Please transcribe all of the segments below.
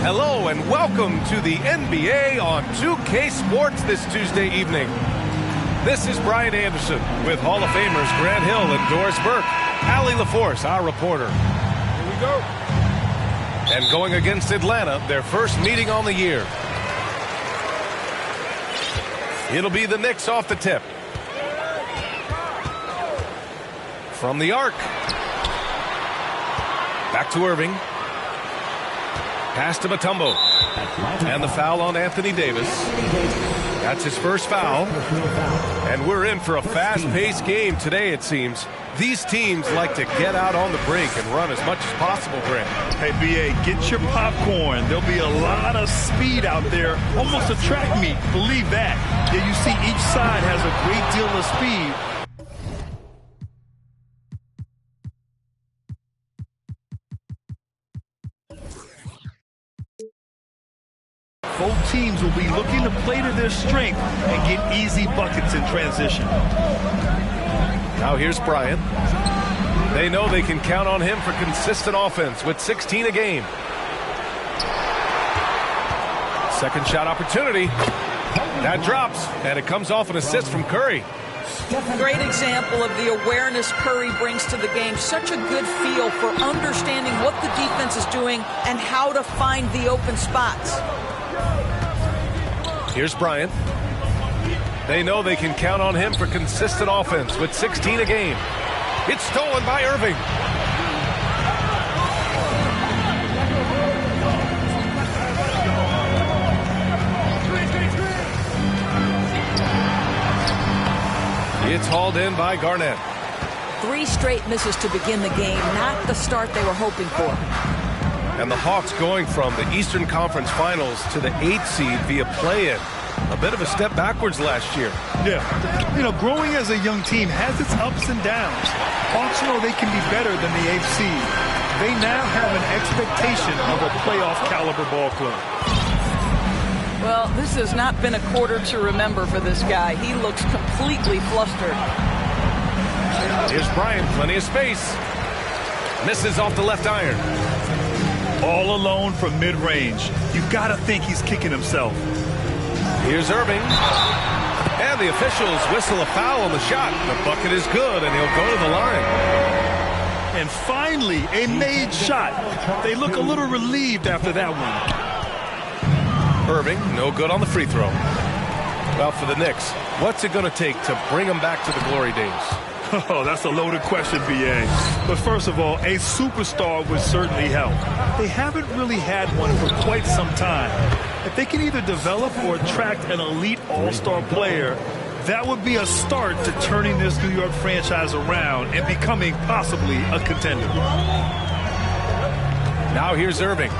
Hello and welcome to the NBA on 2K Sports this Tuesday evening. This is Brian Anderson with Hall of Famers Grant Hill and Doris Burke. Allie LaForce, our reporter. Here we go. And going against Atlanta, their first meeting on the year. It'll be the Knicks off the tip. From the arc. Back to Irving. Pass to Mutombo. And the foul on Anthony Davis. That's his first foul. And we're in for a fast-paced game today, it seems. These teams like to get out on the break and run as much as possible, Grant. Hey, B.A., get your popcorn. There'll be a lot of speed out there, almost a track meet. Believe that. Yeah, you see each side has a great deal of speed. Both teams will be looking to play to their strength and get easy buckets in transition. Now here's Bryant. They know they can count on him for consistent offense with 16 a game. Second shot opportunity. That drops, and it comes off an assist from Curry. Great example of the awareness Curry brings to the game. Such a good feel for understanding what the defense is doing and how to find the open spots. Here's Bryant. They know they can count on him for consistent offense with 16 a game. It's stolen by Irving. It's hauled in by Garnett. 3 straight misses to begin the game, not the start they were hoping for. And the Hawks going from the Eastern Conference Finals to the 8th seed via play-in. A bit of a step backwards last year. Yeah, you know, growing as a young team has its ups and downs. Hawks know they can be better than the 8th seed. They now have an expectation of a playoff caliber ball club. Well, this has not been a quarter to remember for this guy. He looks completely flustered. Here's Bryant, plenty of space. Misses off the left iron. All alone from mid-range. You've got to think he's kicking himself. Here's Irving. And the officials whistle a foul on the shot. The bucket is good, and he'll go to the line. And finally, a made shot. They look a little relieved after that one. Irving, no good on the free throw. Well, for the Knicks, what's it going to take to bring them back to the glory days? Oh, that's a loaded question, B.A. But first of all, a superstar would certainly help. They haven't really had one for quite some time. If they can either develop or attract an elite all-star player, that would be a start to turning this New York franchise around and becoming possibly a contender. Now here's Irving.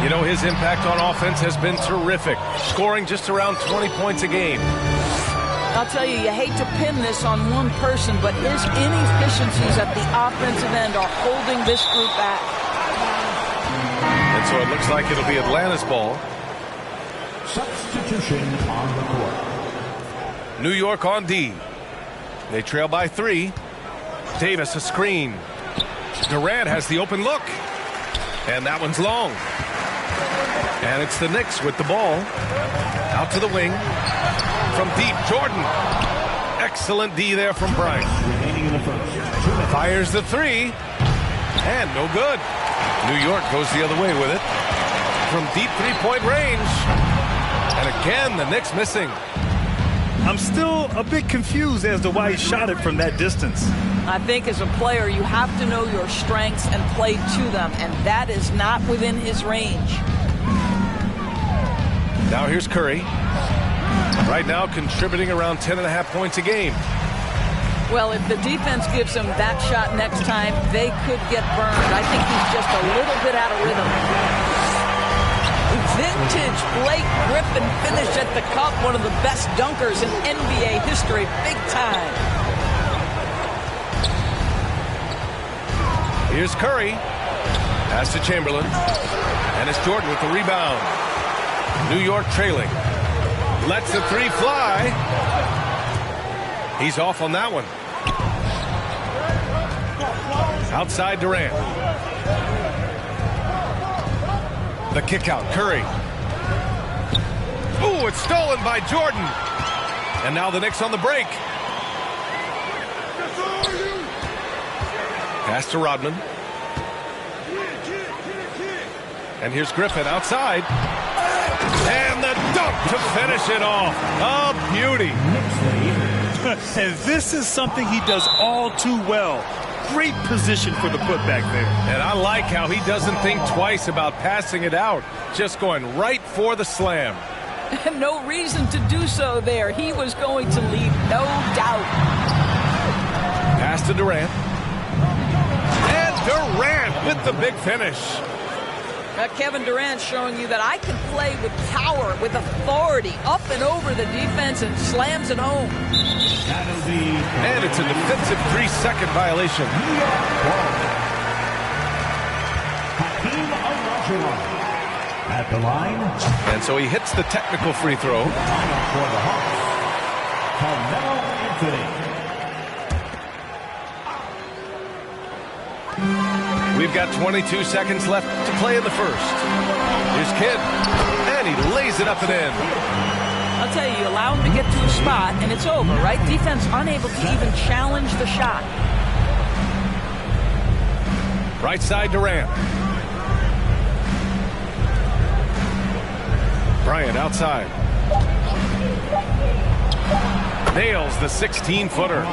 You know, his impact on offense has been terrific, scoring just around 20 points a game. I'll tell you, you hate to pin this on one person, but his inefficiencies at the offensive end are holding this group back. And so it looks like it'll be Atlanta's ball. Substitution on the court. New York on D. They trail by 3. Davis a screen. Durant has the open look. And that one's long. And it's the Knicks with the ball. Out to the wing. From deep, Jordan. Excellent D there from Bryant. Fires the 3. And no good. New York goes the other way with it. From deep three-point range. And again, the Knicks missing. I'm still a bit confused as to why he shot it from that distance. I think as a player, you have to know your strengths and play to them, and that is not within his range. Now here's Curry. Right now contributing around 10.5 points a game. Well, if the defense gives him that shot next time, they could get burned. I think he's just a little bit out of rhythm. Vintage Blake Griffin finish at the cup. One of the best dunkers in NBA history. Big time. Here's Curry. Pass to Chamberlain. And it's Jordan with the rebound. New York trailing. Lets the 3 fly. He's off on that one. Outside Durant. The kick out, Curry. Ooh, it's stolen by Jordan. And now the Knicks on the break. Pass to Rodman. And here's Griffin outside. And the dunk to finish it off. A beauty. And this is something he does all too well. Great position for the putback there. And I like how he doesn't think twice about passing it out. Just going right for the slam. No reason to do so there. He was going to leave, no doubt. Pass to Durant. And Durant with the big finish. Kevin Durant showing you that I can play with power, with authority, up and over the defense, and slams it home. And it's a defensive 3-second violation. At the line. And so he hits the technical free throw. For the Hawks, Carmelo Anthony. We've got 22 seconds left to play in the first. Here's Kidd. And he lays it up and in. I'll tell you, allow him to get to a spot, and it's over, right? Defense unable to even challenge the shot. Right side Durant. Bryant outside. Nails the 16-footer.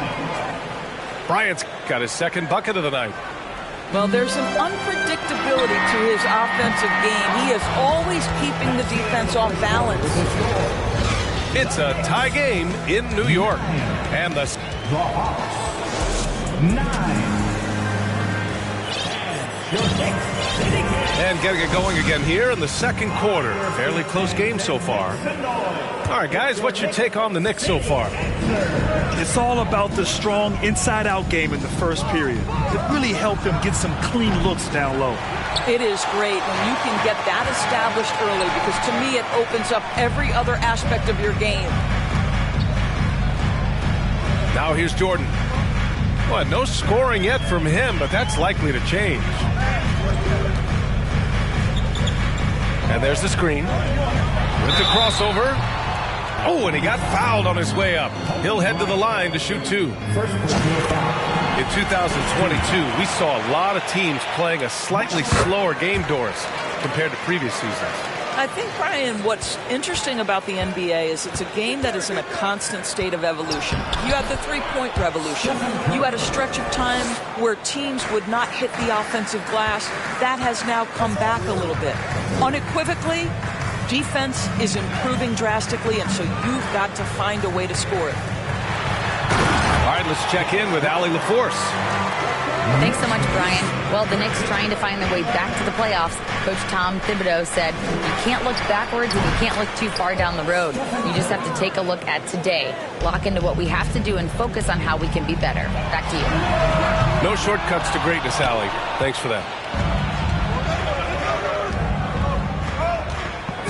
Bryant's got his second bucket of the night. Well, there's some unpredictability to his offensive game. He is always keeping the defense off balance. It's a tie game in New York. And the Hawks, 9. And getting it going again here in the second quarter. Fairly close game so far. All right, guys, what's your take on the Knicks so far? It's all about the strong inside-out game in the first period. It really helped them get some clean looks down low. It is great when you can get that established early, because to me it opens up every other aspect of your game. Now here's Jordan. Well, no scoring yet from him, but that's likely to change. And there's the screen. With the crossover. Oh, and he got fouled on his way up. He'll head to the line to shoot two. In 2022, we saw a lot of teams playing a slightly slower game, Doris, compared to previous seasons. I think, Brian, what's interesting about the NBA is it's a game that is in a constant state of evolution. You had the three-point revolution. You had a stretch of time where teams would not hit the offensive glass. That has now come back a little bit. Unequivocally, defense is improving drastically, and so you've got to find a way to score it. All right, let's check in with Allie LaForce. Thanks so much, Brian. Well, the Knicks trying to find their way back to the playoffs. Coach Tom Thibodeau said, you can't look backwards and you can't look too far down the road. You just have to take a look at today, lock into what we have to do, and focus on how we can be better. Back to you. No shortcuts to greatness, Allie. Thanks for that.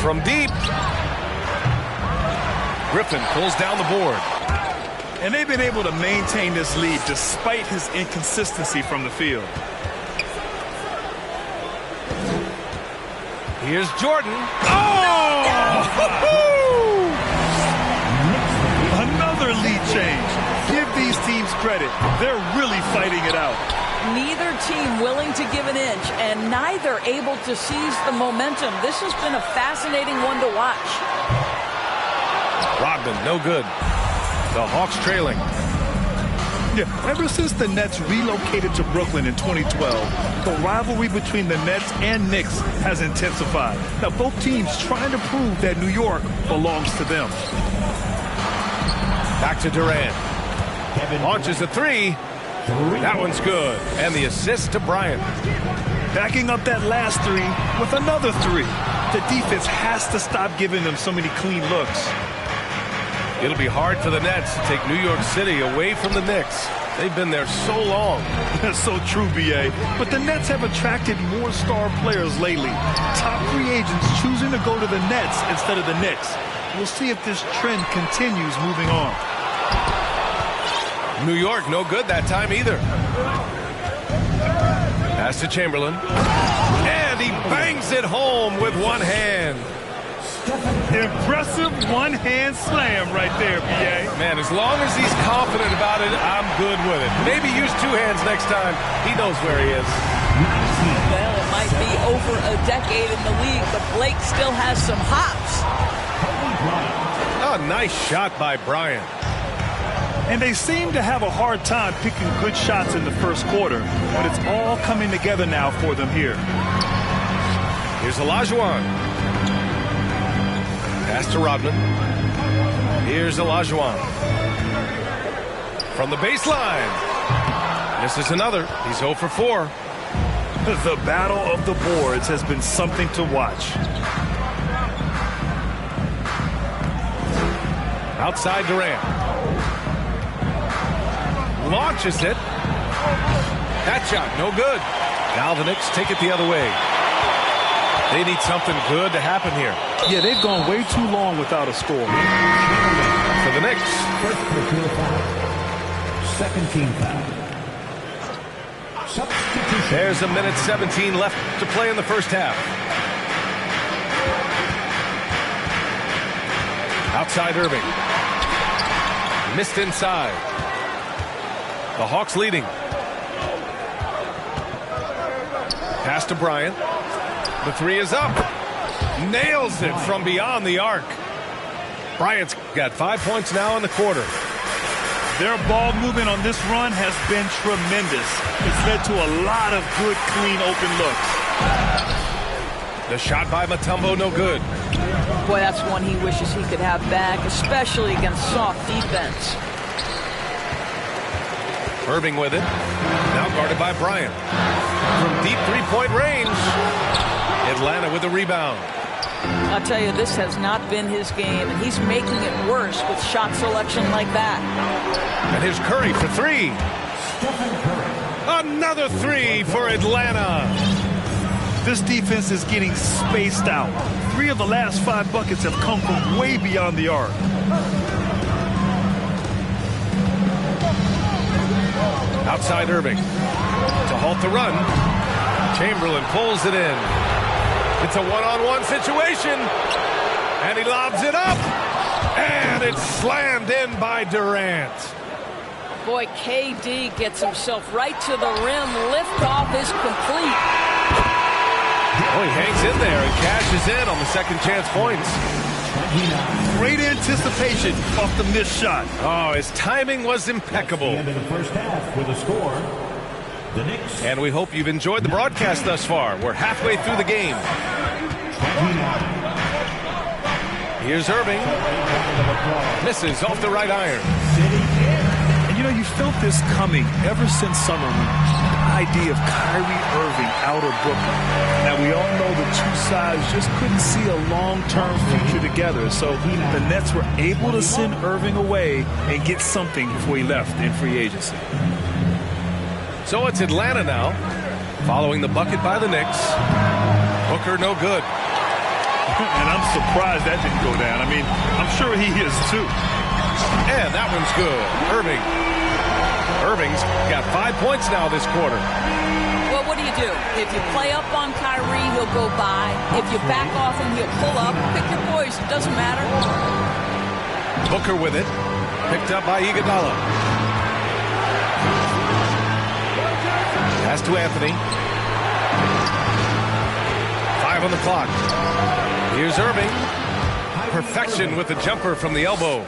From deep, Griffin pulls down the board. And they've been able to maintain this lead despite his inconsistency from the field. Here's Jordan. Oh! Another lead change. Give these teams credit. They're really fighting it out. Neither team willing to give an inch, and neither able to seize the momentum. This has been a fascinating one to watch. Rodman, no good. The Hawks trailing. Yeah, ever since the Nets relocated to Brooklyn in 2012, the rivalry between the Nets and Knicks has intensified. Now, both teams trying to prove that New York belongs to them. Back to Durant. Launches a three. That one's good. And the assist to Bryant. Backing up that last three with another three. The defense has to stop giving them so many clean looks. It'll be hard for the Nets to take New York City away from the Knicks. They've been there so long. That's so true, B.A. But the Nets have attracted more star players lately. Top free agents choosing to go to the Nets instead of the Knicks. We'll see if this trend continues moving on. New York, no good that time either. Pass to Chamberlain. And he bangs it home with one hand. Impressive one-hand slam right there, B.A. Man, as long as he's confident about it, I'm good with it. Maybe use two hands next time. He knows where he is. Well, it might be over a decade in the league, but Blake still has some hops. Oh, nice shot by Bryant. And they seem to have a hard time picking good shots in the first quarter, but it's all coming together now for them here. Here's Olajuwon. Pass to Rodman. Here's Olajuwon. From the baseline. This is another. He's 0 for 4. The battle of the boards has been something to watch. Outside Durant. Launches it. That shot, no good. Now the Knicks take it the other way. They need something good to happen here. Yeah, they've gone way too long without a score. For the Knicks. First personal foul. Second team foul. Substitution. There's 1:17 left to play in the first half. Outside Irving. Missed inside. The Hawks leading. Pass to Bryant. The three is up. Nails it from beyond the arc. Bryant's got 5 points now in the quarter. Their ball movement on this run has been tremendous. It's led to a lot of good, clean, open looks. The shot by Mutombo, no good. Boy, that's one he wishes he could have back, especially against soft defense. Irving with it. Now guarded by Bryant. From deep three-point range. Atlanta with the rebound. I'll tell you, this has not been his game, and he's making it worse with shot selection like that. And here's Curry for three. Another three for Atlanta. This defense is getting spaced out. 3 of the last 5 buckets have come from way beyond the arc. Outside Irving. To halt the run. Chamberlain pulls it in. It's a one-on-one situation. And he lobs it up. And it's slammed in by Durant. Boy, KD gets himself right to the rim. Liftoff is complete. Oh, he hangs in there and cashes in on the second chance points. Great anticipation off the missed shot. Oh, his timing was impeccable. End of the first half with a score. The Knicks. And we hope you've enjoyed the broadcast thus far. We're halfway through the game. Here's Irving. Misses off the right iron. And you know, you felt this coming ever since summer when the idea of Kyrie Irving out of Brooklyn. Now, we all know the two sides just couldn't see a long-term future together. So the Nets were able to send Irving away and get something before he left in free agency. So it's Atlanta now, following the bucket by the Knicks. Booker no good. And I'm surprised that didn't go down. I mean, I'm sure he is too. And that one's good. Irving's got 5 points now this quarter. Well, what do you do? If you play up on Kyrie, he'll go by. If you back off him, he'll pull up. Pick your poison. It doesn't matter. Booker with it. Picked up by Iguodala. Pass to Anthony. 5 on the clock. Here's Irving. Perfection with the jumper from the elbow.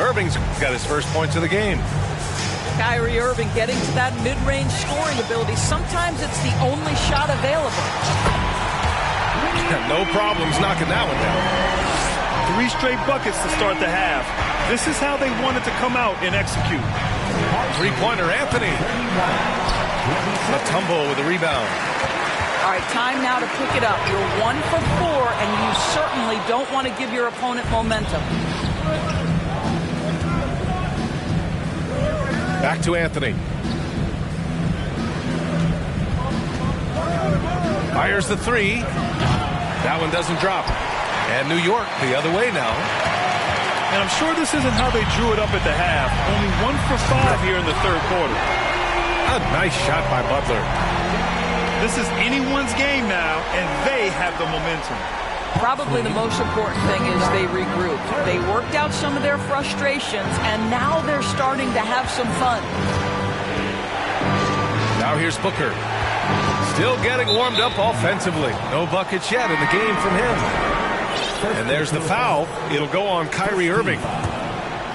Irving's got his first points of the game. Kyrie Irving getting to that mid-range scoring ability. Sometimes it's the only shot available. No problems knocking that one down. 3 straight buckets to start the half. This is how they wanted to come out and execute. Three-pointer, Anthony. Mutombo with the rebound. All right, time now to pick it up. You're 1 for 4, and you certainly don't want to give your opponent momentum. Back to Anthony. Fires the three. That one doesn't drop. And New York the other way now. And I'm sure this isn't how they drew it up at the half. Only 1 for 5 here in the third quarter. A nice shot by Butler. This is anyone's game now, and they have the momentum. Probably the most important thing is they regrouped. They worked out some of their frustrations, and now they're starting to have some fun. Now here's Booker. Still getting warmed up offensively. No buckets yet in the game from him. And there's the foul. It'll go on Kyrie Irving.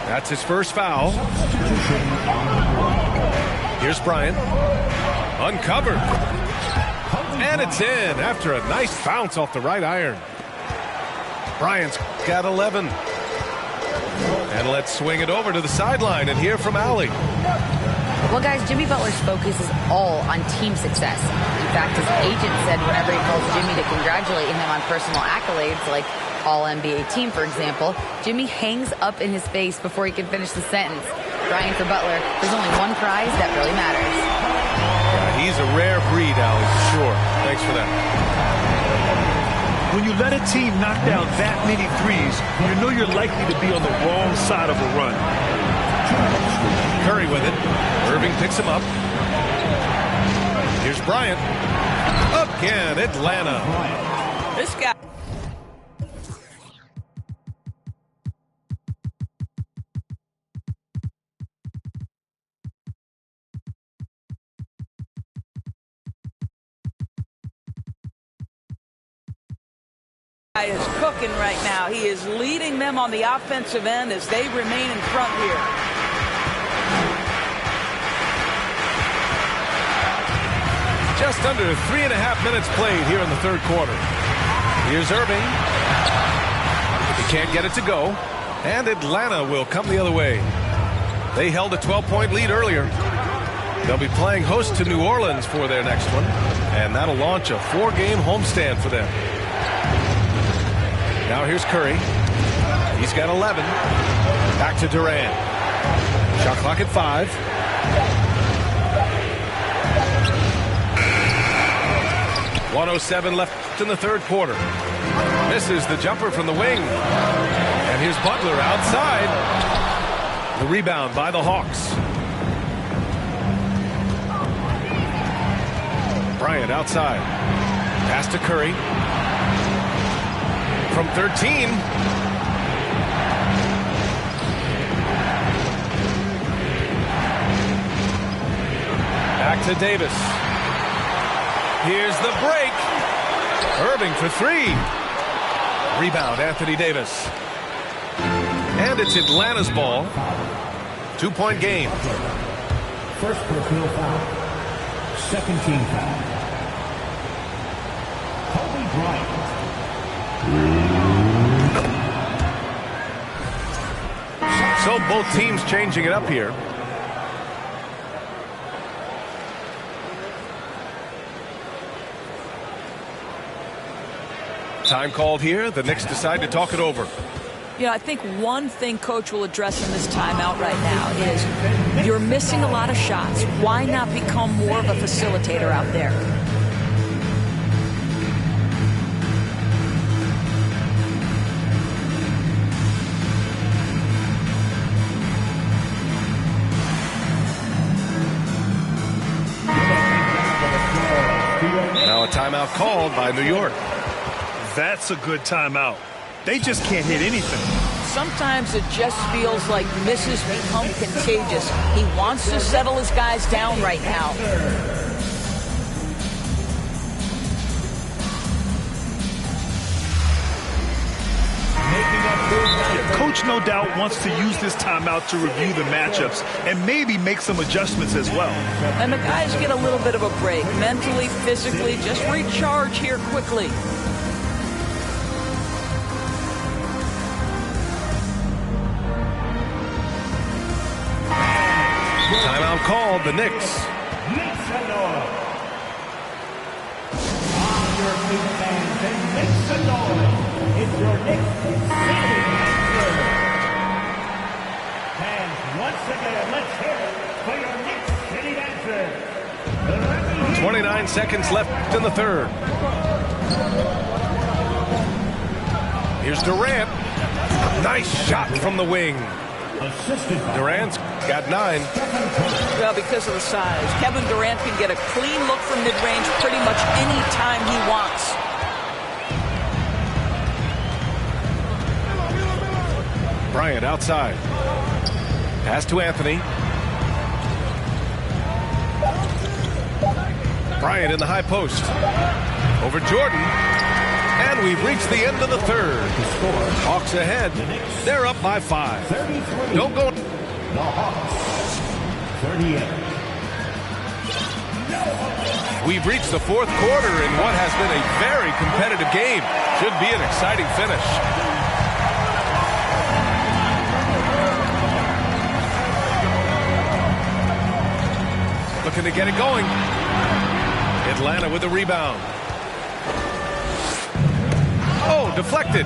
That's his first foul. Here's Bryant. Uncovered. And it's in after a nice bounce off the right iron. Bryant's got 11. And let's swing it over to the sideline and hear from Allie. Well, guys, Jimmy Butler's focus is all on team success. In fact, his agent said whenever he calls Jimmy to congratulate him on personal accolades, like All-NBA team, for example, Jimmy hangs up in his face before he can finish the sentence. Brian, for Butler, there's only one prize that really matters. Yeah, he's a rare breed, Allie, for sure. Thanks for that. When you let a team knock down that many threes, you know you're likely to be on the wrong side of a run. Curry with it. Irving picks him up. Here's Bryant. Again, Atlanta. This guy. Is cooking right now. He is leading them on the offensive end as they remain in front here. Just under 3.5 minutes played here in the third quarter. Here's Irving. He can't get it to go. And Atlanta will come the other way. They held a 12-point lead earlier. They'll be playing host to New Orleans for their next one. And that'll launch a 4-game homestand for them. Now here's Curry. He's got 11. Back to Durant. Shot clock at 5. .107 left in the third quarter. Misses the jumper from the wing. And here's Butler outside. The rebound by the Hawks. Bryant outside. Pass to Curry. From 13. Back to Davis. Here's the break. Irving for 3. Rebound, Anthony Davis. And it's Atlanta's ball. 2-point game. First personal foul. Second team foul. Kobe Bryant. So both teams changing it up here. Time called here. The Knicks decide to talk it over. You know, I think one thing Coach will address in this timeout right now is you're missing a lot of shots. Why not become more of a facilitator out there? Now a timeout called by New York. That's a good timeout. They just can't hit anything. Sometimes it just feels like misses become contagious. He wants to settle his guys down right now. Coach no doubt wants to use this timeout to review the matchups and maybe make some adjustments as well. And the guys get a little bit of a break. Mentally, physically, just recharge here quickly. Timeout called, the Knicks. Make some noise. On your feet, fans, and make some noise. It's your Knicks City Dancer. Fans, once again, let's hear it for your Knicks City Dancer. 29 seconds left in the third. Here's Durant. Nice shot from the wing. Durant's got 9. Well, because of the size. Kevin Durant can get a clean look from mid-range pretty much any time he wants. Bryant outside. Pass to Anthony. Bryant in the high post. Over Jordan. And we've reached the end of the third. Hawks ahead. They're up by 5. Don't go. The Hawks, 38. We've reached the fourth quarter in what has been a very competitive game. Should be an exciting finish. Looking to get it going. Atlanta with the rebound. Oh, deflected.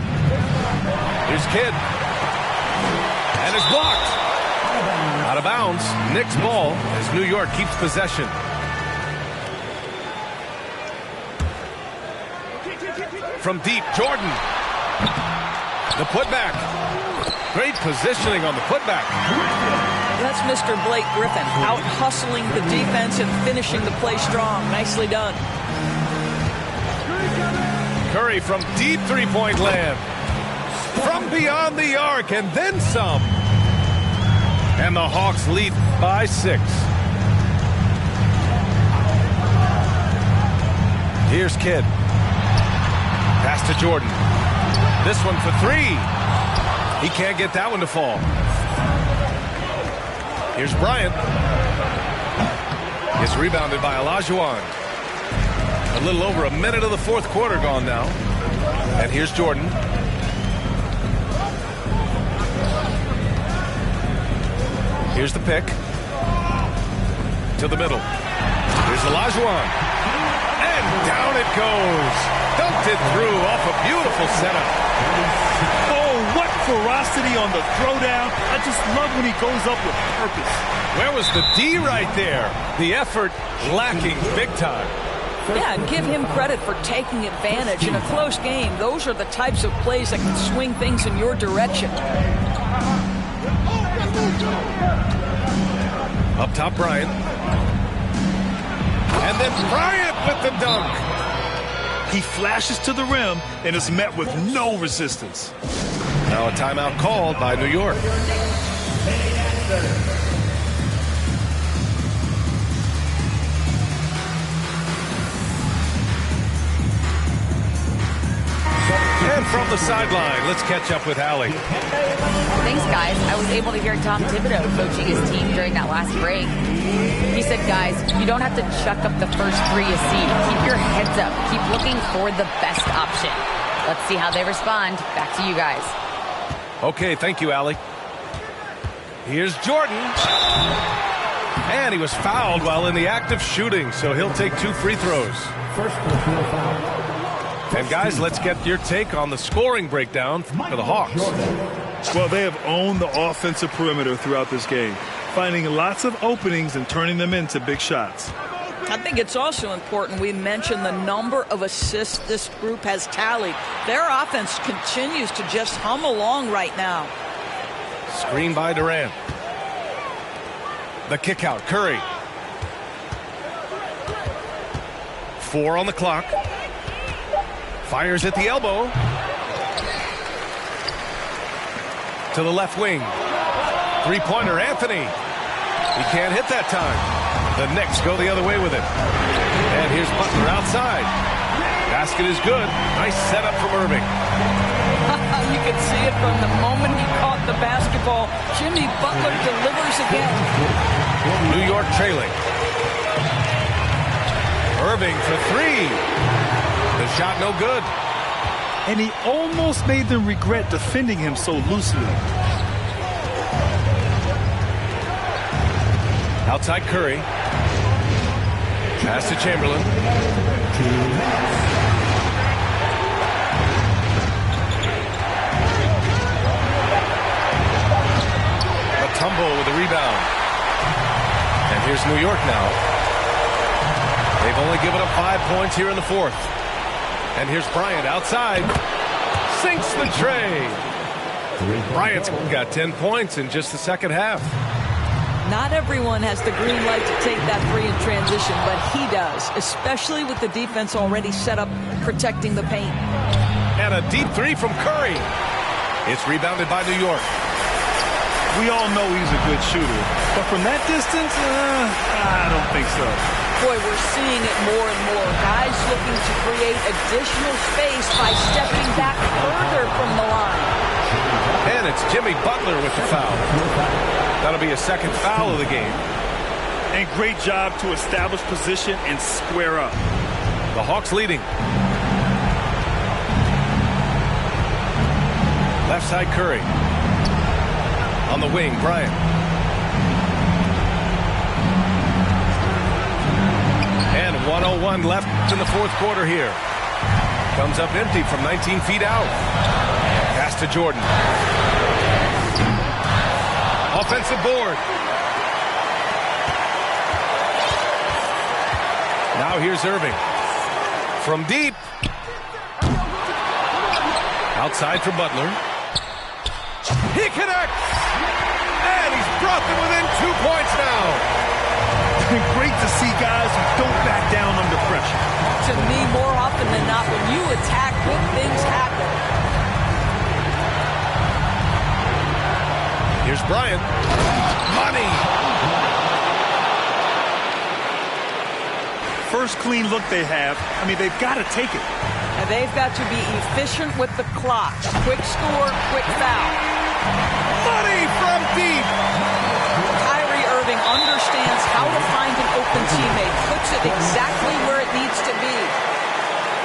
Here's Kidd. And it's blocked. Out of bounds. Knicks ball as New York keeps possession. From deep, Jordan. The putback. Great positioning on the putback. That's Mr. Blake Griffin, out hustling the defense and finishing the play strong. Nicely done. Curry from deep three-point land. From beyond the arc and then some. And the Hawks lead by 6. Here's Kidd. Pass to Jordan. This one for 3. He can't get that one to fall. Here's Bryant. It's rebounded by Olajuwon. A little over a minute of the fourth quarter gone now. And here's Jordan. Here's the pick. To the middle. Here's Olajuwon. And down it goes. Dunked it through off a beautiful setup. Oh, what ferocity on the throwdown. I just love when he goes up with purpose. Where was the D right there? The effort lacking big time. Yeah, and give him credit for taking advantage in a close game. Those are the types of plays that can swing things in your direction. Up top, Bryant. And then Bryant with the dunk. He flashes to the rim and is met with no resistance. Now a timeout called by New York. And from the sideline, let's catch up with Allie. Thanks, guys. I was able to hear Tom Thibodeau coaching his team during that last break. He said, guys, you don't have to chuck up the first 3 you see. Keep your heads up. Keep looking for the best option. Let's see how they respond. Back to you guys. Okay, thank you, Allie. Here's Jordan. And he was fouled while in the act of shooting, so he'll take 2 free throws. First personal foul. And guys, let's get your take on the scoring breakdown for the Hawks. Well, they have owned the offensive perimeter throughout this game, finding lots of openings and turning them into big shots. I think it's also important we mention the number of assists this group has tallied. Their offense continues to just hum along right now. Screen by Durant. The kick out, Curry. 4 on the clock. Fires at the elbow. To the left wing. Three-pointer, Anthony. He can't hit that time. The Knicks go the other way with it. And here's Butler outside. Basket is good. Nice setup from Irving. You can see it from the moment he caught the basketball. Jimmy Butler delivers again. New York trailing. Irving for 3. The shot no good. And he almost made them regret defending him so loosely. Outside Curry. Pass to Chamberlain. Matumbo with the rebound. And here's New York now. They've only given up 5 points here in the fourth. And here's Bryant outside. Sinks the tray. Bryant's got 10 points in just the second half. Not everyone has the green light to take that three in transition, but he does, especially with the defense already set up protecting the paint. And a deep three from Curry. It's rebounded by New York. We all know he's a good shooter, but from that distance, I don't think so. Boy, we're seeing it more and more. Guys looking to create additional space by stepping back further from the line. And it's Jimmy Butler with the foul. That'll be a second foul of the game. And great job to establish position and square up. The Hawks leading. Left side Curry. On the wing, Bryant. And 1:01 left in the fourth quarter here. Comes up empty from 19 feet out. Pass to Jordan. Offensive board. Now here's Irving. From deep. Outside for Butler. He connects! And he's brought them within 2 points now. Great to see guys who don't back down under pressure. To me, more often than not, when you attack, good things happen. Here's Bryant. Money! First clean look they have. I mean, they've got to take it. And they've got to be efficient with the clock. Quick score, quick foul. Money from deep! Kyrie Irving understands how to find an open teammate, puts it exactly where it needs to be.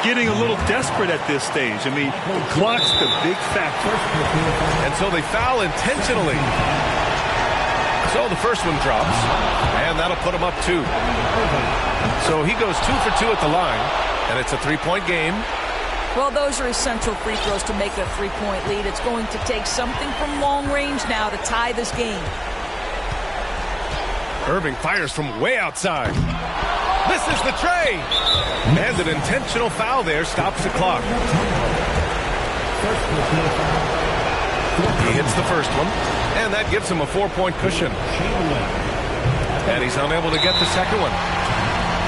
Getting a little desperate at this stage. I mean, the clock's the big factor. And so they foul intentionally. So the first one drops, and that'll put him up 2. So he goes 2 for 2 at the line, and it's a 3-point game. Well, those are essential free throws to make a 3-point lead. It's going to take something from long range now to tie this game. Irving fires from way outside. Misses the tray. And an intentional foul there stops the clock. He hits the first one, and that gives him a 4-point cushion. And he's unable to get the second one.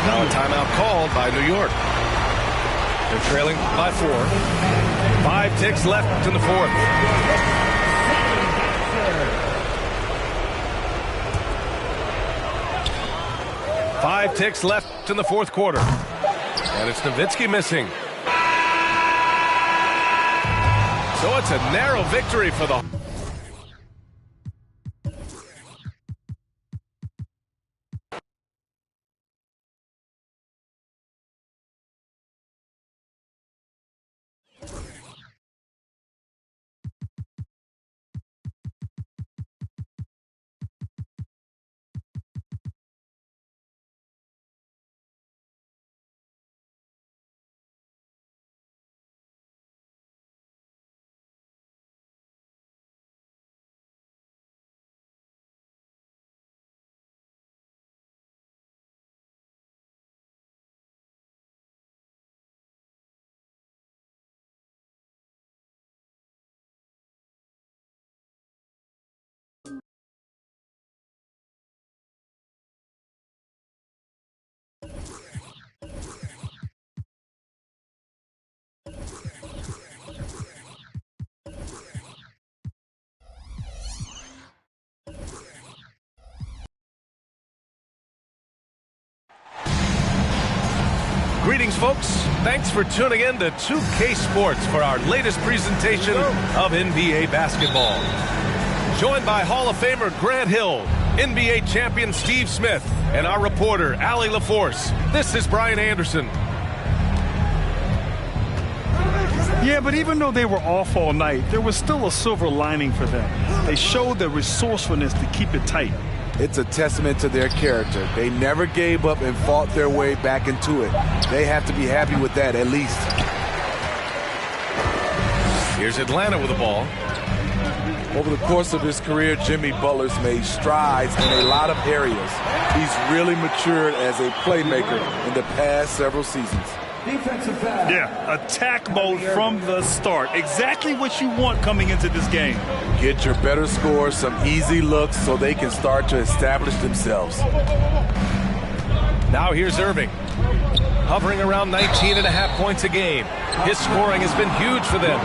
Now a timeout called by New York. They're trailing by 4. 5 ticks left in the fourth. Five ticks left in the fourth quarter. And it's Nowitzki missing. So it's a narrow victory for the... Greetings, folks. Thanks for tuning in to 2K Sports for our latest presentation of NBA basketball. Joined by Hall of Famer Grant Hill, NBA champion Steve Smith, and our reporter, Allie LaForce. This is Brian Anderson. Yeah, but even though they were off all night, there was still a silver lining for them. They showed their resourcefulness to keep it tight. It's a testament to their character. They never gave up and fought their way back into it. They have to be happy with that, at least. Here's Atlanta with the ball. Over the course of his career, Jimmy Butler's made strides in a lot of areas. He's really matured as a playmaker in the past several seasons. Defensive foul. Yeah, attack mode from the start. Exactly what you want coming into this game. Get your better score some easy looks so they can start to establish themselves. Now here's Irving, hovering around 19.5 points a game. His scoring has been huge for them.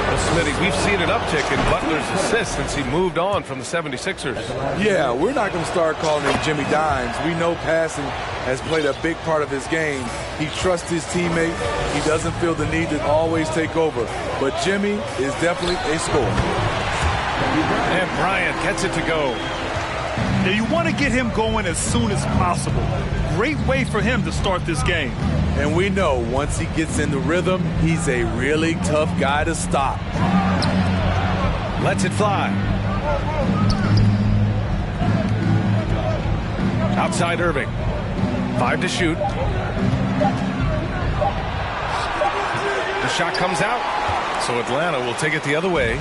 Well, Smitty, we've seen an uptick in Butler's assists since he moved on from the 76ers. Yeah, we're not going to start calling him Jimmy Dimes. We know passing has played a big part of his game. He trusts his teammate. He doesn't feel the need to always take over. But Jimmy is definitely a scorer. And Bryant gets it to go. Now you want to get him going as soon as possible. Great way for him to start this game. And we know once he gets in the rhythm, he's a really tough guy to stop. Lets it fly. Outside Irving. 5 to shoot. The shot comes out, so Atlanta will take it the other way.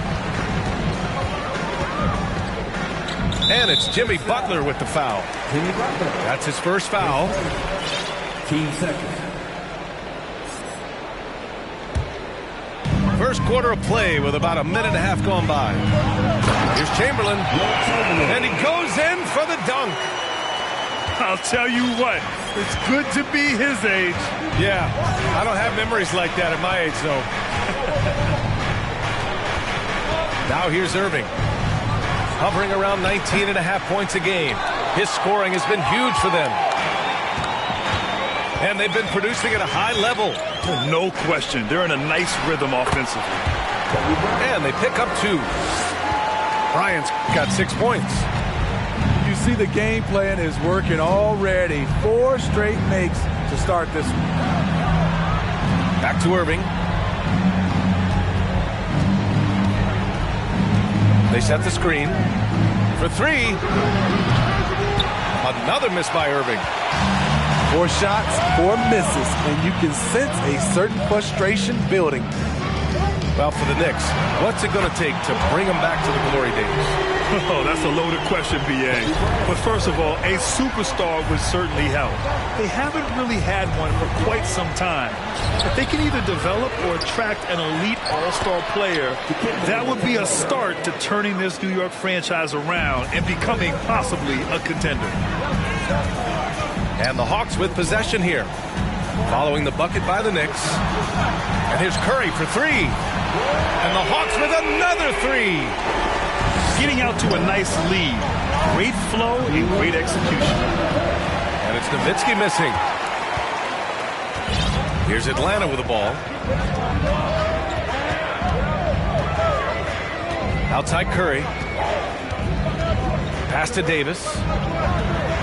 And it's Jimmy Butler with the foul. Jimmy Butler. That's his first foul. Team seconds. First quarter of play with about a minute and a half gone by. Here's Chamberlain. And he goes in for the dunk. I'll tell you what, it's good to be his age. Yeah, I don't have memories like that at my age, though. Now here's Irving, hovering around 19.5 points a game. His scoring has been huge for them. And they've been producing at a high level. No question, they're in a nice rhythm offensively. And they pick up 2. Bryant's got 6 points. You see the game plan is working already. 4 straight makes to start this one. Back to Irving. They set the screen for 3. Another miss by Irving. 4 shots, 4 misses, and you can sense a certain frustration building. Well, for the Knicks, what's it going to take to bring them back to the glory days? Oh, that's a loaded question, B.A. But first of all, a superstar would certainly help. They haven't really had one for quite some time. If they can either develop or attract an elite all-star player, that would be a start to turning this New York franchise around and becoming possibly a contender. And the Hawks with possession here, following the bucket by the Knicks. And here's Curry for 3. And the Hawks with another 3. Getting out to a nice lead. Great flow and great execution. And it's Nowitzki missing. Here's Atlanta with the ball. Outside Curry. Pass to Davis.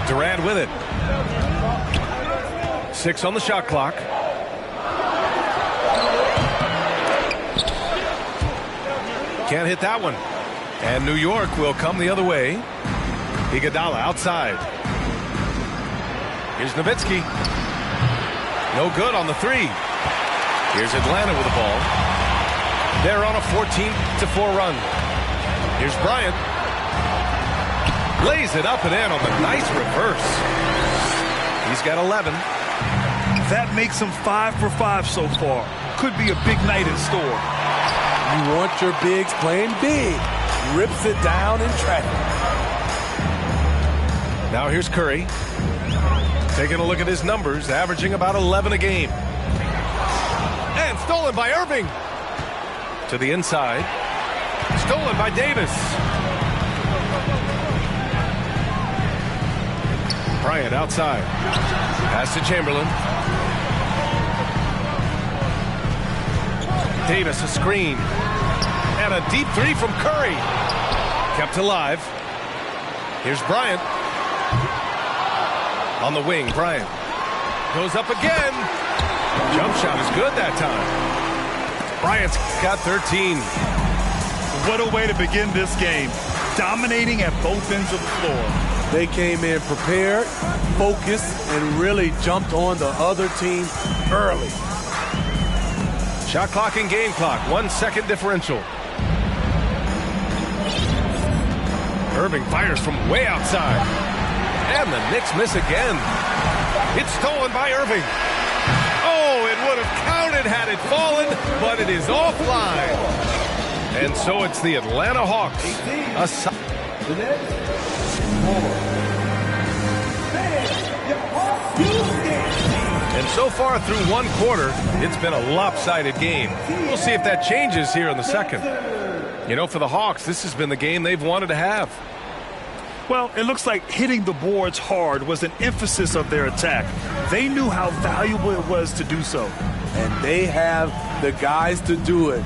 Durant with it. 6 on the shot clock. Can't hit that one. And New York will come the other way. Iguodala outside. Here's Nowitzki. No good on the 3. Here's Atlanta with the ball. They're on a 14-4 run. Here's Bryant. Lays it up and in on the nice reverse. He's got 11. That makes him 5 for 5 so far. Could be a big night in store. You want your bigs playing big. Rips it down in traffic. Now here's Curry. Taking a look at his numbers, averaging about 11 a game. And stolen by Irving. To the inside. Stolen by Davis. Bryant outside. Pass to Chamberlain. Davis a screen. And a deep 3 from Curry. Kept alive. Here's Bryant. On the wing, Bryant. Goes up again. Jump shot is good that time. Bryant's got 13. What a way to begin this game. Dominating at both ends of the floor. They came in prepared, focused, and really jumped on the other team early. Shot clock and game clock. 1 second differential. Irving fires from way outside. And the Knicks miss again. It's stolen by Irving. Oh, would have counted had it fallen, but it is offline. And so it's the Atlanta Hawks. The next, And so far through one quarter, it's been a lopsided game. We'll see if that changes here in the second. You know, for the Hawks, this has been the game they've wanted to have. Well, it looks like hitting the boards hard was an emphasis of their attack. They knew how valuable it was to do so. And they have the guys to do it.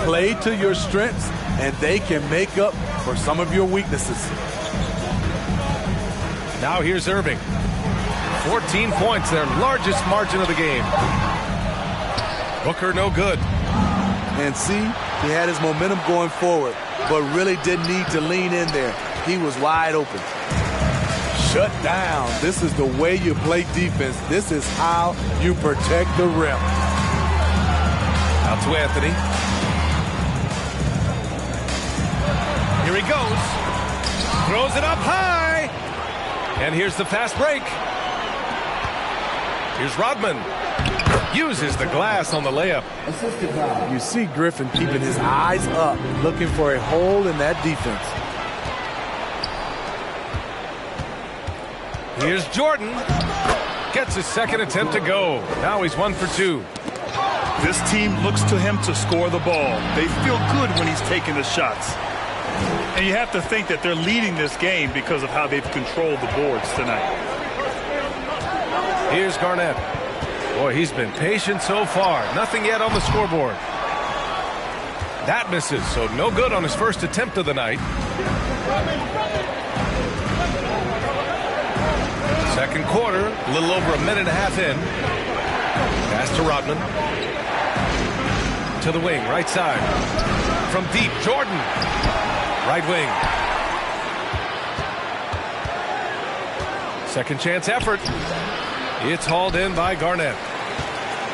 Play to your strengths, and they can make up for some of your weaknesses. Now here's Irving. 14 points, their largest margin of the game. Booker no good. And see, he had his momentum going forward, but really didn't need to lean in there. He was wide open. Shut down. This is the way you play defense. This is how you protect the rim. Out to Anthony. Here he goes. Throws it up high. And here's the fast break. Here's Rodman. Uses the glass on the layup. You see Griffin keeping his eyes up, looking for a hole in that defense. Here's Jordan. Gets his second attempt to go. Now he's 1 for 2. This team looks to him to score the ball. They feel good when he's taking the shots. And you have to think that they're leading this game because of how they've controlled the boards tonight. Here's Garnett. Boy, he's been patient so far. Nothing yet on the scoreboard. That misses, so no good on his first attempt of the night. Second quarter, a little over a minute and a half in. Pass to Rodman. To the wing, right side. From deep, Jordan. Right wing. Second chance effort. It's hauled in by Garnett.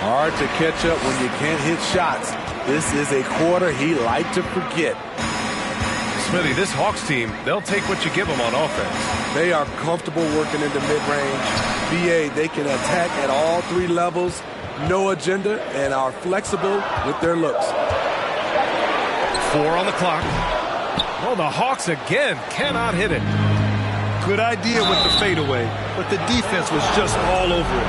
Hard to catch up when you can't hit shots. This is a quarter he liked to forget. Smitty, this Hawks team, they'll take what you give them on offense. They are comfortable working into mid-range. BA, they can attack at all three levels, no agenda, and are flexible with their looks. 4 on the clock. Well, the Hawks again cannot hit it. Good idea with the fadeaway, but the defense was just all over it.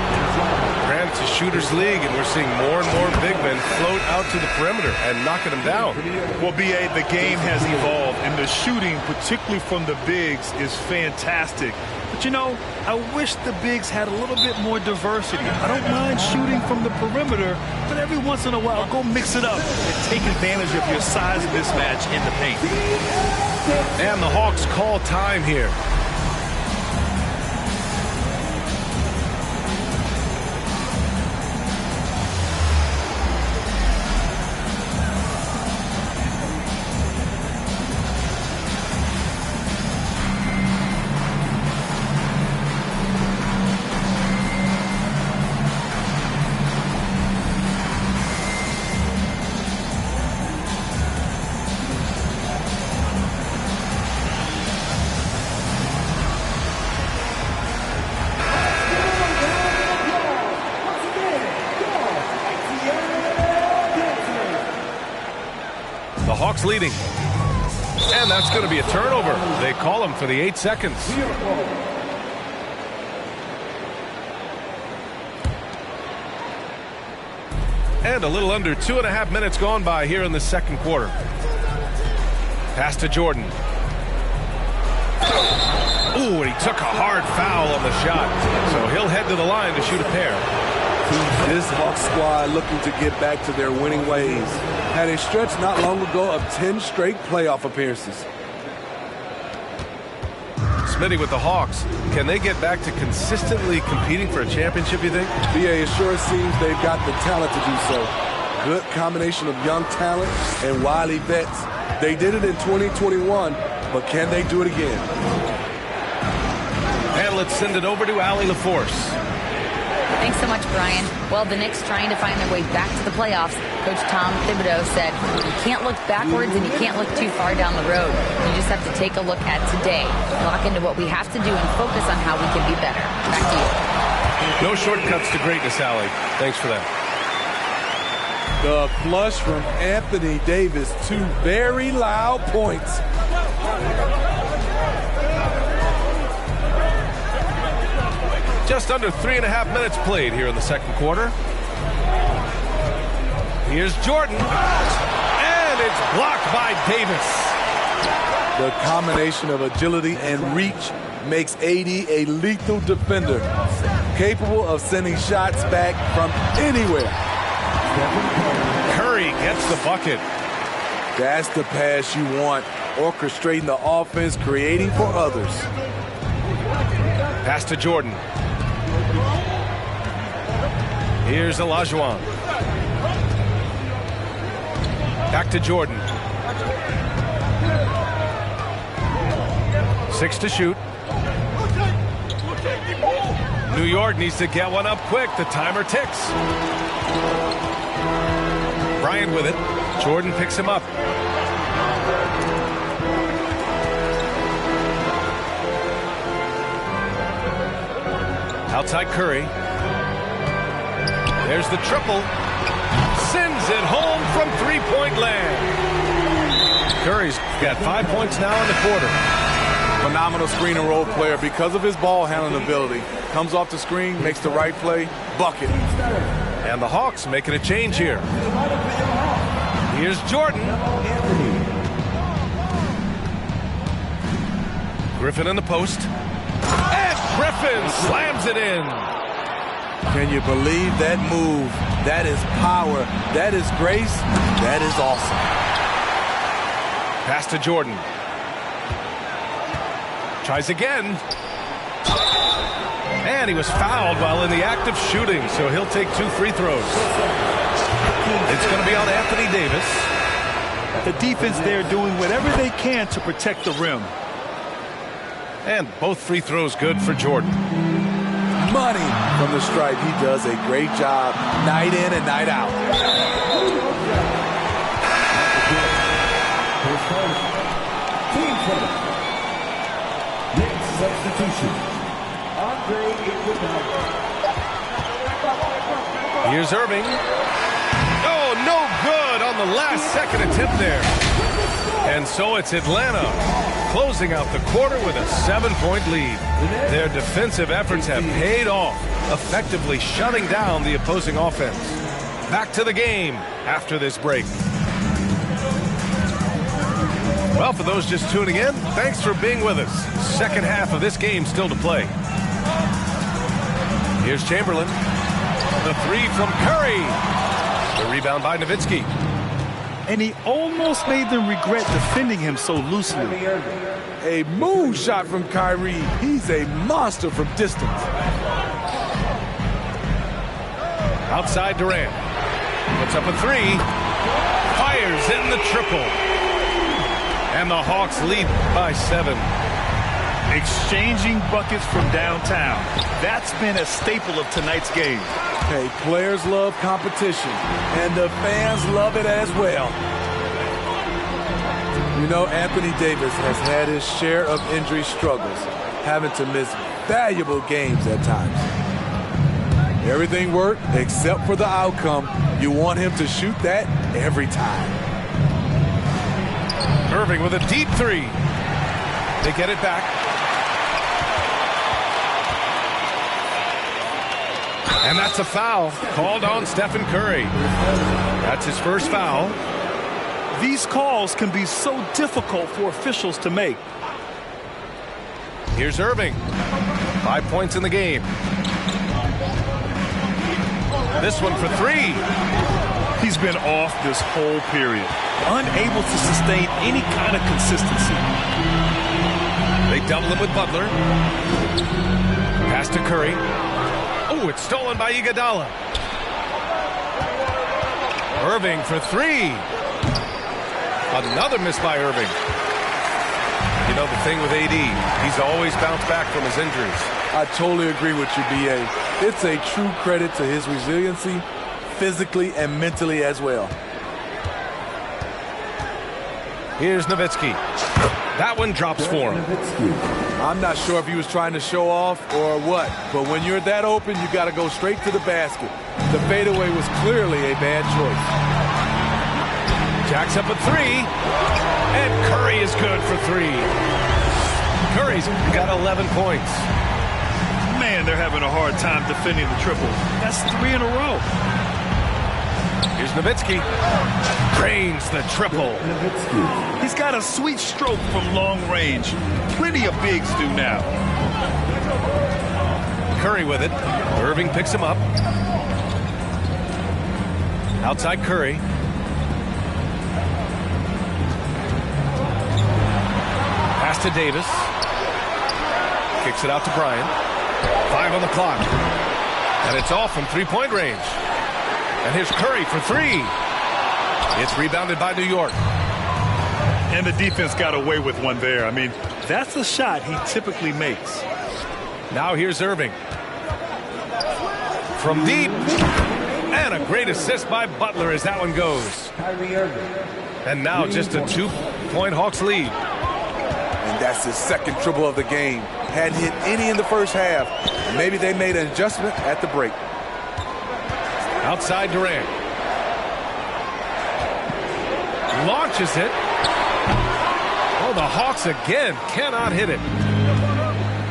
Granted, it's a shooter's league, and we're seeing more and more big men float out to the perimeter and knocking them down. Well, B.A., the game has evolved, and the shooting, particularly from the bigs, is fantastic. But, you know, I wish the bigs had a little bit more diversity. I don't mind shooting from the perimeter, but every once in a while, go mix it up and take advantage of your size mismatch in the paint. And the Hawks call time here. The Hawks leading. And that's going to be a turnover. They call him for the 8 seconds. And a little under 2.5 minutes gone by here in the second quarter. Pass to Jordan. Ooh, and he took a hard foul on the shot. So he'll head to the line to shoot a pair. This Hawks squad looking to get back to their winning ways. Had a stretch not long ago of 10 straight playoff appearances. Smitty with the Hawks. Can they get back to consistently competing for a championship, you think? BA, it sure seems they've got the talent to do so. Good combination of young talent and wily vets. They did it in 2021, but can they do it again? And let's send it over to Allie LaForce. Thanks so much, Brian. Well, the Knicks trying to find their way back to the playoffs. Coach Tom Thibodeau said, you can't look backwards and you can't look too far down the road. You just have to take a look at today, lock into what we have to do and focus on how we can be better. Back to you. No shortcuts to greatness, Allie. Thanks for that. The flush from Anthony Davis, 2 very loud points. Just under 3.5 minutes played here in the second quarter. Here's Jordan, and it's blocked by Davis. The combination of agility and reach makes AD a lethal defender, capable of sending shots back from anywhere. Curry gets the bucket. That's the pass you want, orchestrating the offense, creating for others. Pass to Jordan. Here's Olajuwon. Back to Jordan. 6 to shoot. New York needs to get one up quick. The timer ticks. Bryant with it. Jordan picks him up. Outside Curry. There's the triple. Sends it home from three-point land. Curry's got 5 points now in the quarter. Phenomenal screen and roll player because of his ball handling ability. Comes off the screen, makes the right play, bucket. And the Hawks making a change here. Here's Jordan. Griffin in the post. And Griffin slams it in. Can you believe that move? That is power. That is grace. That is awesome. Pass to Jordan. Tries again. And he was fouled while in the act of shooting, so he'll take 2 free throws. It's going to be on Anthony Davis. The defense there doing whatever they can to protect the rim. And both free throws good for Jordan. Money from the stripe. He does a great job night in and night out. Team foul. Next substitution. Here's Irving. Oh, no good on the last second attempt there. And so it's Atlanta closing out the quarter with a 7-point lead. Their defensive efforts have paid off, effectively shutting down the opposing offense. Back to the game after this break. Well, for those just tuning in, thanks for being with us. Second half of this game still to play. Here's Chamberlain. The 3 from Curry. The rebound by Nowitzki. And he almost made them regret defending him so loosely. A moon shot from Kyrie. He's a monster from distance. Outside Durant. Puts up a 3. Fires in the triple. And the Hawks lead by 7. Exchanging buckets from downtown. That's been a staple of tonight's game. Hey, players love competition, and the fans love it as well. You know, Anthony Davis has had his share of injury struggles, having to miss valuable games at times. Everything worked except for the outcome. You want him to shoot that every time. Irving with a deep 3. They get it back. And that's a foul called on Stephen Curry. That's his first foul. These calls can be so difficult for officials to make. Here's Irving. 5 points in the game. This one for 3. He's been off this whole period, unable to sustain any kind of consistency. They double him with Butler. Pass to Curry. Oh, it's stolen by Iguodala. Irving for 3. Another miss by Irving. You know the thing with AD, he's always bounced back from his injuries. I totally agree with you, B.A. It's a true credit to his resiliency, physically and mentally as well. Here's Nowitzki. That one drops for him. I'm not sure if he was trying to show off or what, but when you're that open, you got to go straight to the basket. The fadeaway was clearly a bad choice. Jacks up a three, and Curry is good for three. Curry's got 11 points. Man, they're having a hard time defending the triple. That's 3 in a row. Here's Nowitzki. Drains the triple. He's got a sweet stroke from long range. Plenty of bigs do now. Curry with it. Irving picks him up. Outside Curry. Pass to Davis. Kicks it out to Bryant. 5 on the clock. And it's off from three-point range. And here's Curry for three. It's rebounded by New York. And the defense got away with one there. I mean, that's a shot he typically makes. Now here's Irving. From deep. And a great assist by Butler as that one goes. And now just a 2-point Hawks lead. And that's his second triple of the game. Hadn't hit any in the first half. Maybe they made an adjustment at the break. Outside Durant. Launches it. Oh, the Hawks again cannot hit it.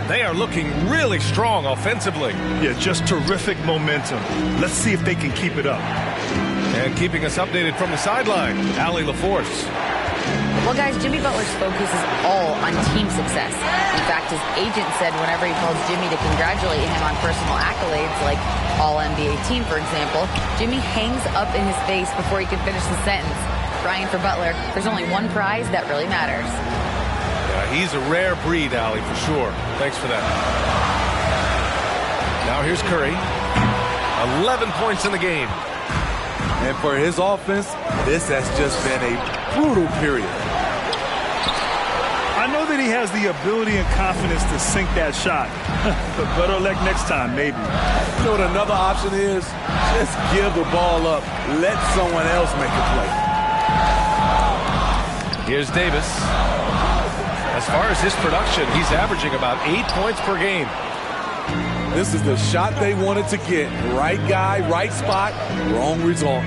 They are looking really strong offensively. Yeah, just terrific momentum. Let's see if they can keep it up. And keeping us updated from the sideline, Allie LaForce. Well, guys, Jimmy Butler's focus is all on team success. In fact, his agent said whenever he calls Jimmy to congratulate him on personal accolades, like All-NBA team, for example, Jimmy hangs up in his face before he can finish the sentence. Brian, for Butler, there's only one prize that really matters. Yeah, he's a rare breed, Allie, for sure. Thanks for that. Now here's Curry. 11 points in the game. And for his offense, this has just been a brutal period. I know that he has the ability and confidence to sink that shot. But better luck next time, maybe. You know what another option is? Just give the ball up. Let someone else make a play. Here's Davis. As far as his production, he's averaging about 8 points per game. This is the shot they wanted to get. Right guy, right spot, wrong result.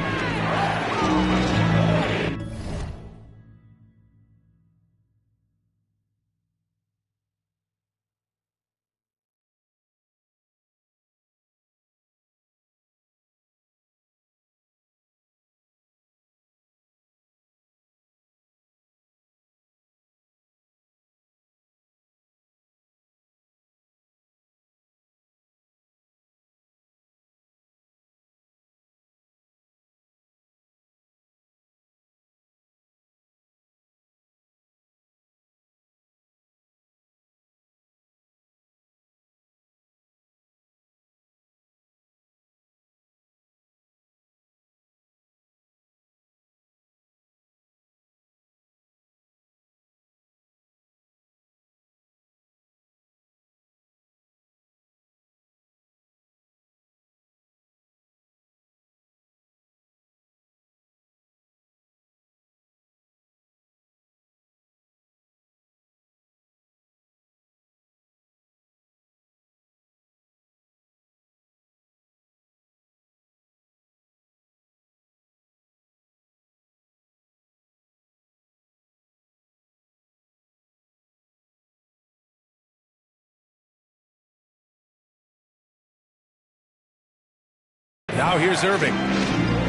Now here's Irving.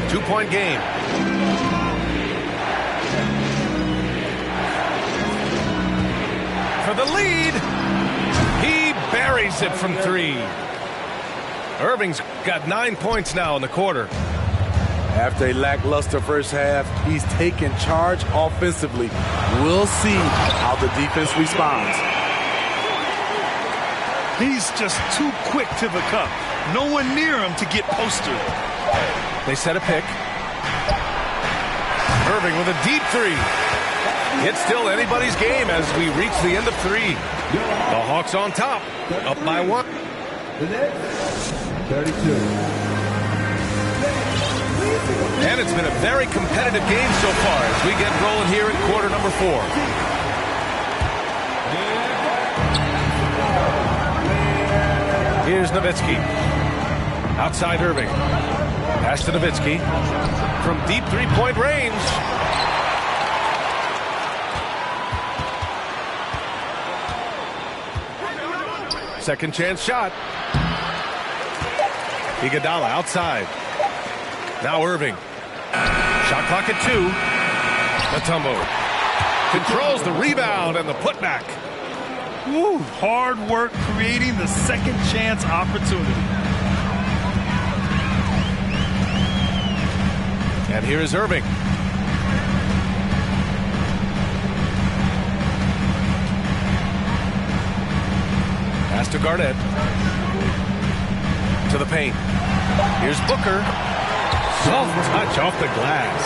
2-point game. For the lead. He buries it from three. Irving's got 9 points now in the quarter. After a lackluster first half, he's taken charge offensively. We'll see how the defense responds. He's just too quick to the cup. No one near him to get posted. They set a pick. Irving with a deep three. It's still anybody's game as we reach the end of three. The Hawks on top, up by 1. The next, 32. And it's been a very competitive game so far as we get rolling here in quarter number 4. Here's Nowitzki. Outside Irving. Pass to Nowitzki. From deep three-point range. Second chance shot. Iguodala outside. Now Irving. Shot clock at 2. Mutombo controls the rebound and the putback. Woo, hard work creating the second chance opportunity. And here is Irving. Pass to Garnett. To the paint. Here's Booker. Soft touch off the glass.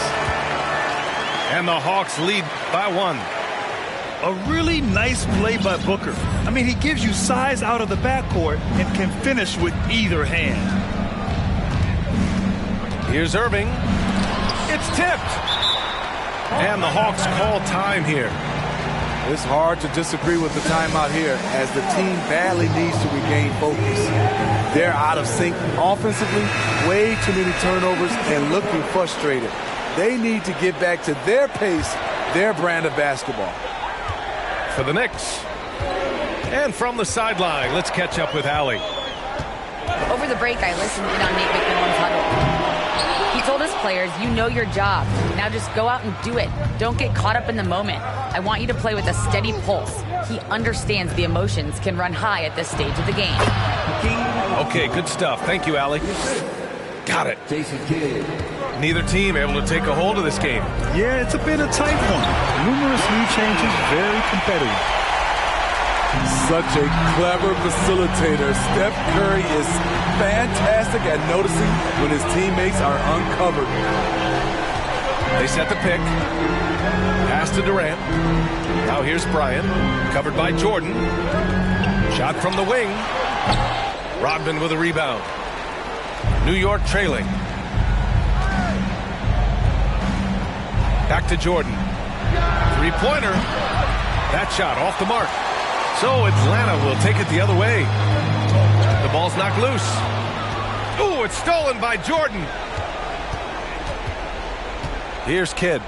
And the Hawks lead by 1. A really nice play by Booker. I mean, he gives you size out of the backcourt and can finish with either hand. Here's Irving. It's tipped. And the Hawks call time here. It's hard to disagree with the timeout here as the team badly needs to regain focus. They're out of sync offensively, way too many turnovers, and looking frustrated. They need to get back to their pace, their brand of basketball. For the Knicks. And from the sideline, let's catch up with Allie. Over the break, I listened in on Nate McMillan's huddle. He told his players, you know your job. Now just go out and do it. Don't get caught up in the moment. I want you to play with a steady pulse. He understands the emotions can run high at this stage of the game. Okay, good stuff. Thank you, Allie. Got it. Neither team able to take a hold of this game. Yeah, it's been a tight one. Numerous new changes, very competitive. Such a clever facilitator. Steph Curry is fantastic at noticing when his teammates are uncovered. They set the pick. Pass to Durant. Now here's Bryant. Covered by Jordan. Shot from the wing. Rodman with a rebound. New York trailing. Back to Jordan. Three-pointer. That shot off the mark. So Atlanta will take it the other way. The ball's knocked loose. Ooh, it's stolen by Jordan. Here's Kidd.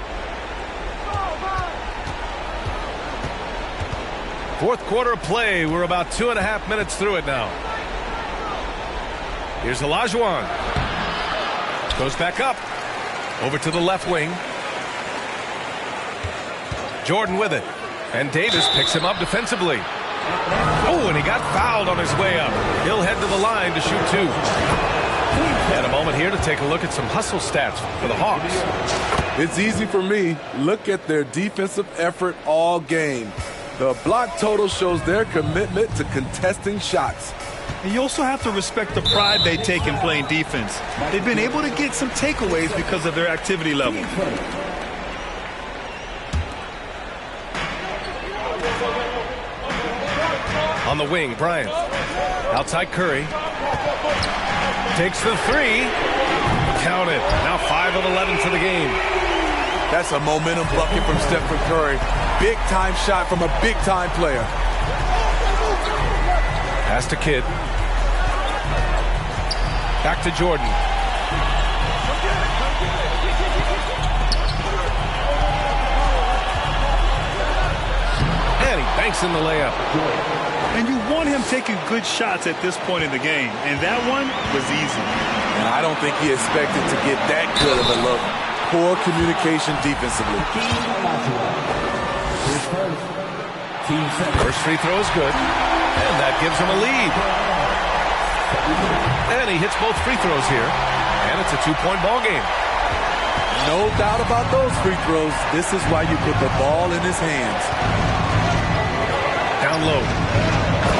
Fourth quarter of play. We're about 2.5 minutes through it now. Here's Olajuwon. Goes back up. Over to the left wing. Jordan with it. And Davis picks him up defensively. Oh, and he got fouled on his way up. He'll head to the line to shoot 2. And a moment here to take a look at some hustle stats for the Hawks. It's easy for me. Look at their defensive effort all game. The block total shows their commitment to contesting shots. And you also have to respect the pride they take in playing defense. They've been able to get some takeaways because of their activity level. On the wing, Bryant. Outside Curry. Takes the 3. Count it. Now 5 of 11 for the game. That's a momentum bucket from Stephen Curry. Big-time shot from a big-time player. Pass to Kidd. Back to Jordan. And he banks in the layup. And you want him taking good shots at this point in the game. And that one was easy. And I don't think he expected to get that good of a look. Poor communication defensively. First free throw is good. And that gives him a lead. And he hits both free throws here. And it's a 2-point ball game. No doubt about those free throws. This is why you put the ball in his hands. Down low.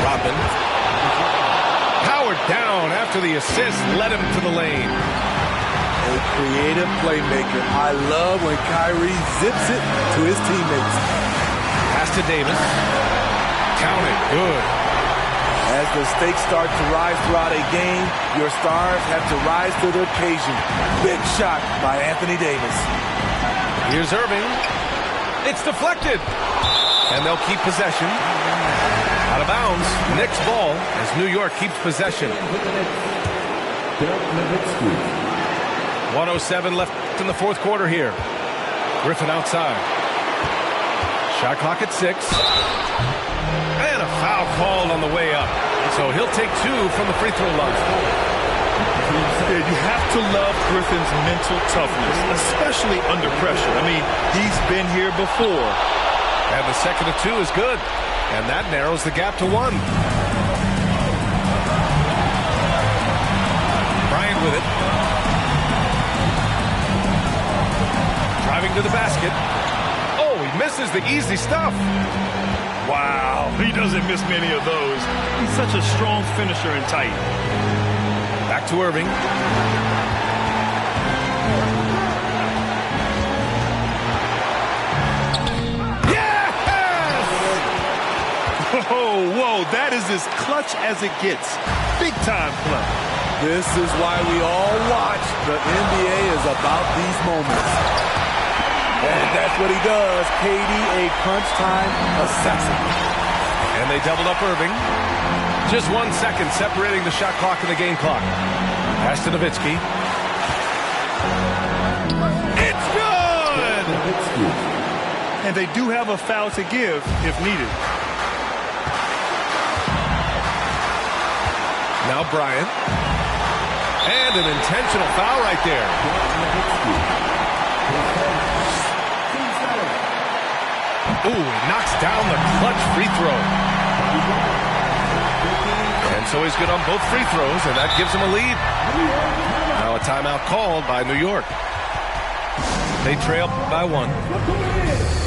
Rodman. Powered down after the assist led him to the lane. A creative playmaker. I love when Kyrie zips it to his teammates. Pass to Davis. Count it. Good. As the stakes start to rise throughout a game, your stars have to rise to the occasion. Big shot by Anthony Davis. Here's Irving. It's deflected. And they'll keep possession. Out of bounds. Knicks ball as New York keeps possession. 1:07 left in the fourth quarter here. Griffin outside. Shot clock at 6. And a foul called on the way up. So he'll take 2 from the free throw line. Yeah, you have to love Griffin's mental toughness, especially under pressure. I mean, he's been here before. And the second of 2 is good. And that narrows the gap to 1. Bryant with it. Driving to the basket. Oh, he misses the easy stuff. Wow, he doesn't miss many of those. He's such a strong finisher and tight. Back to Irving. Yes! Whoa, that is as clutch as it gets. Big time play. This is why we all watch. The NBA is about these moments. And that's what he does. KD, a crunch time assassin. And they doubled up Irving. Just 1 second separating the shot clock and the game clock. Pass to Nowitzki. It's good! And they do have a foul to give if needed. Now Bryant. And an intentional foul right there. Ooh, knocks down the clutch free throw. And so he's good on both free throws, and that gives him a lead. Now a timeout called by New York. They trail by 1.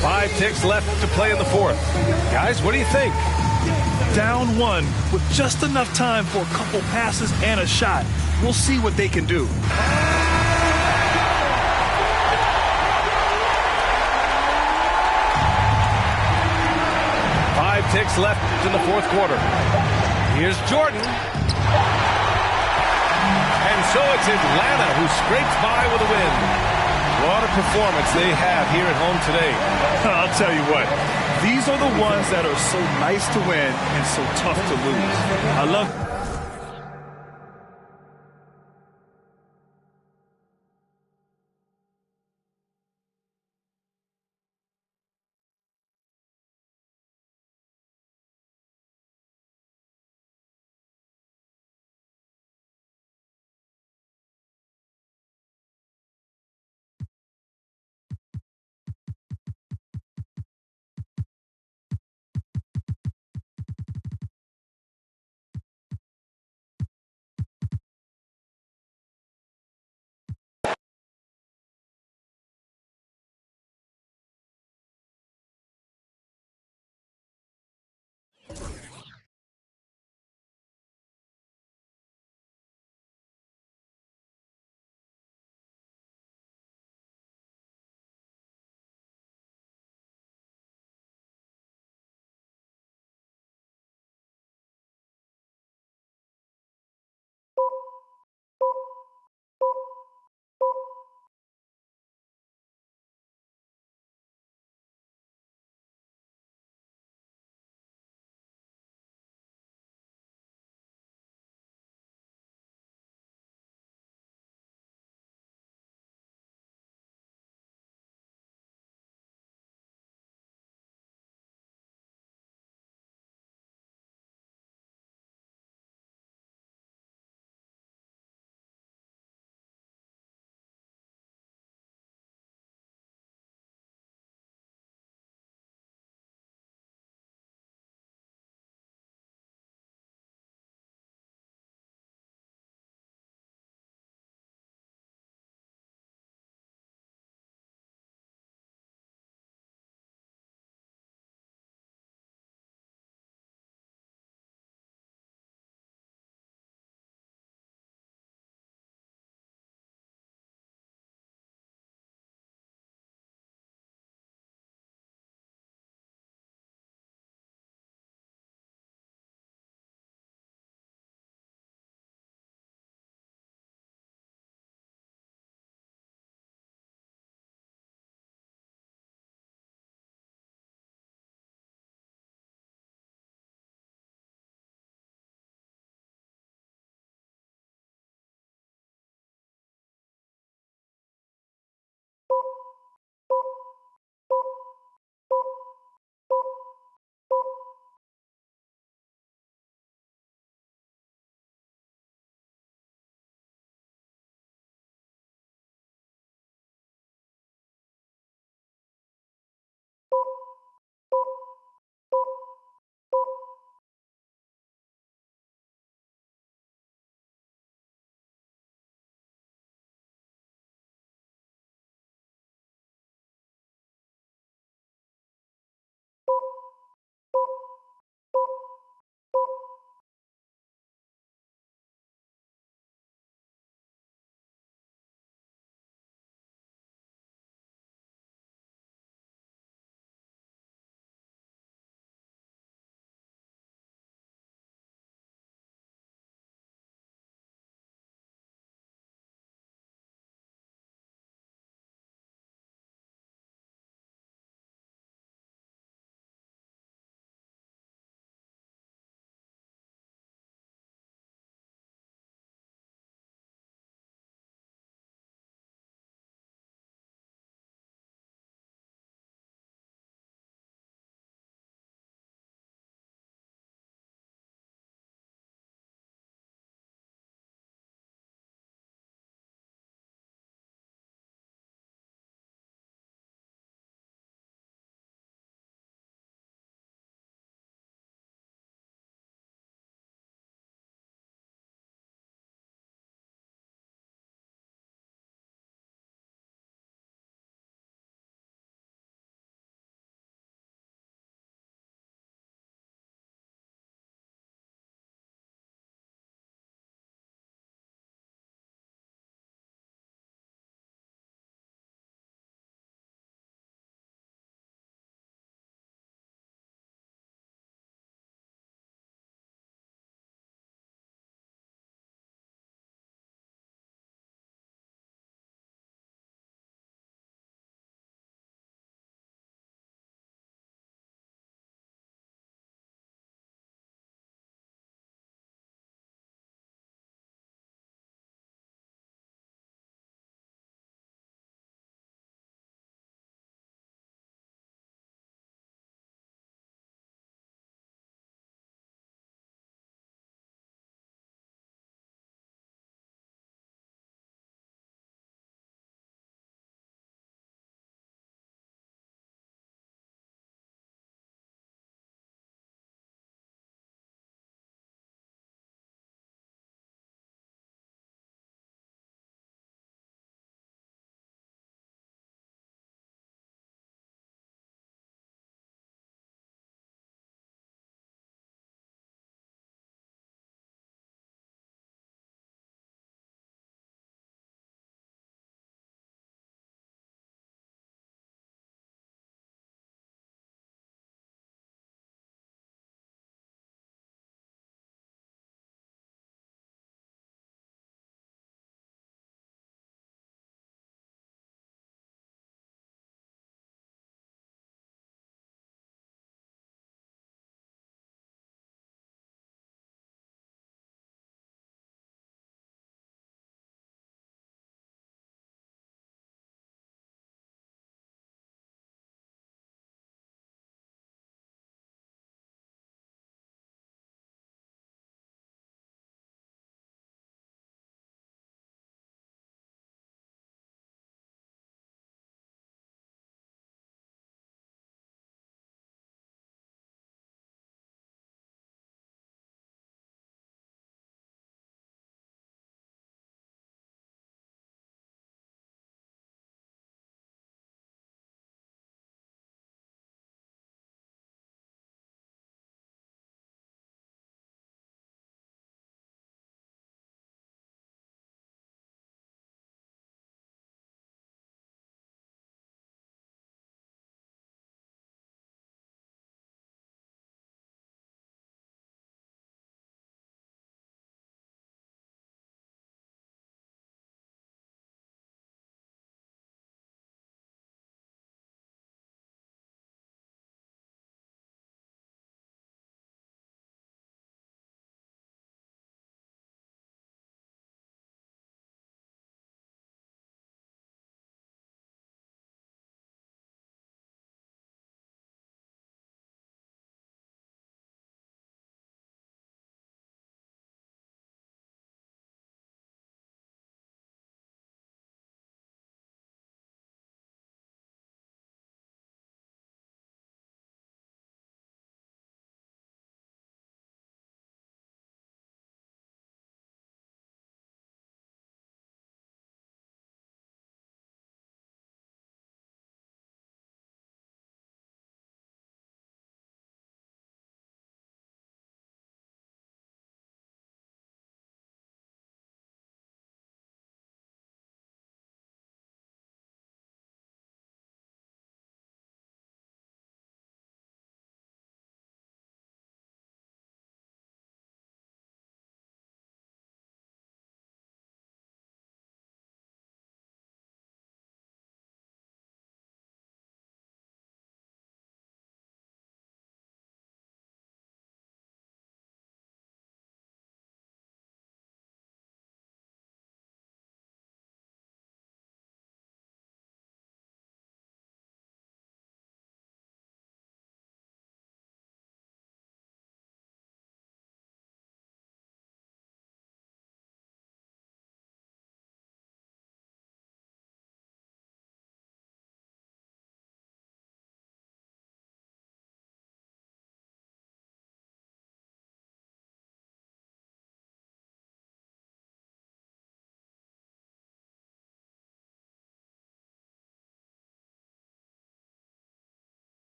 5 ticks left to play in the fourth. Guys, what do you think? Down 1 with just enough time for a couple passes and a shot. We'll see what they can do. 5 ticks left in the fourth quarter. Here's Jordan. And so it's Atlanta who scrapes by with a win. What a performance they have here at home today. I'll tell you what, these are the ones that are so nice to win and so tough to lose. I love